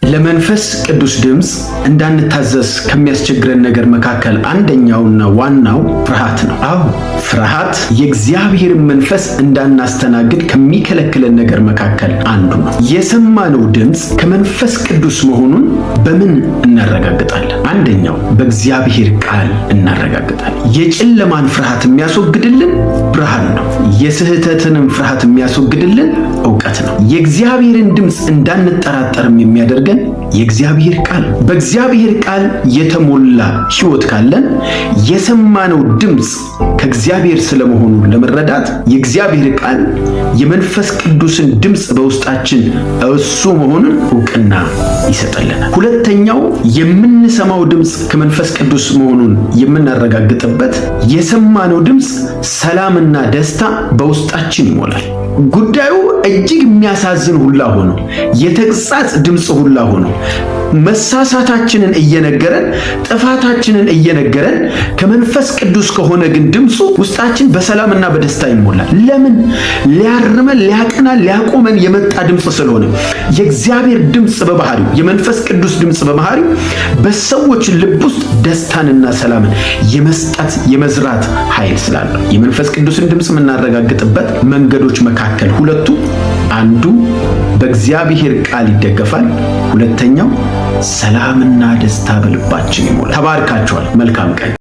ለመንፈስ ቅዱስ ድምጽ እንዳንታዘዝ ከሚያስቸግረን ነገር መካከል አንደኛውና ዋናው ፍርሃት ነው። አዎ ፍርሃት የእግዚአብሔርን መንፈስ እንዳናስተናግድ ከሚከለክለን ነገር መካከል አንዱ ነው። የሰማነው ድምጽ ከመንፈስ ቅዱስ መሆኑን በምን እናረጋግጣለን? አንደኛው በእግዚአብሔር ቃል እናረጋግጣለን። የጨለማን ፍርሃት የሚያስወግድልን ብርሃን ነው። የስህተትንም ፍርሃት የሚያስወግድልን ዕውቀት ነው። የእግዚአብሔርን ድምጽ እንዳንጠራጠርም የሚያደርገን የእግዚአብሔር ቃል። በእግዚአብሔር ቃል የተሞላ ሕይወት ካለን የሰማነው ድምጽ ከእግዚአብሔር ስለመሆኑ ለመረዳት የእግዚአብሔር ቃል የመንፈስ ቅዱስን ድምጽ በውስጣችን እሱ መሆኑን ዕውቅና ይሰጠልናል። ሁለተኛው የምንሰማው ድምጽ ከመንፈስ ቅዱስ መሆኑን የምናረጋግጥበት የሰማነው ድምጽ ሰላምና ደስታ በውስጣችን ይሞላል። ጉዳዩ እጅግ የሚያሳዝን ሁላ ሆኖ የተግሳጽ ድምጽ ሁላ ሆኖ መሳሳታችንን እየነገረን ጥፋታችንን እየነገረን ከመንፈስ ቅዱስ ከሆነ ግን ድምጹ ውስጣችን በሰላምና በደስታ ይሞላል። ለምን? ሊያርመን፣ ሊያቀናን፣ ሊያቆመን የመጣ ድምጽ ስለሆነ። የእግዚአብሔር ድምጽ በባህሪው የመንፈስ ቅዱስ ድምጽ በባህሪው በሰዎች ልብ ውስጥ ደስታንና ሰላምን የመስጠት የመዝራት ኃይል ስላለው የመንፈስ ቅዱስን ድምጽ የምናረጋግጥበት መንገዶች መካከል ሁለቱ፣ አንዱ በእግዚአብሔር ቃል ይደገፋል፣ ሁለተኛው ሰላምና ደስታ በልባችን ይሞላል። ተባርካችኋል። መልካም ቀን።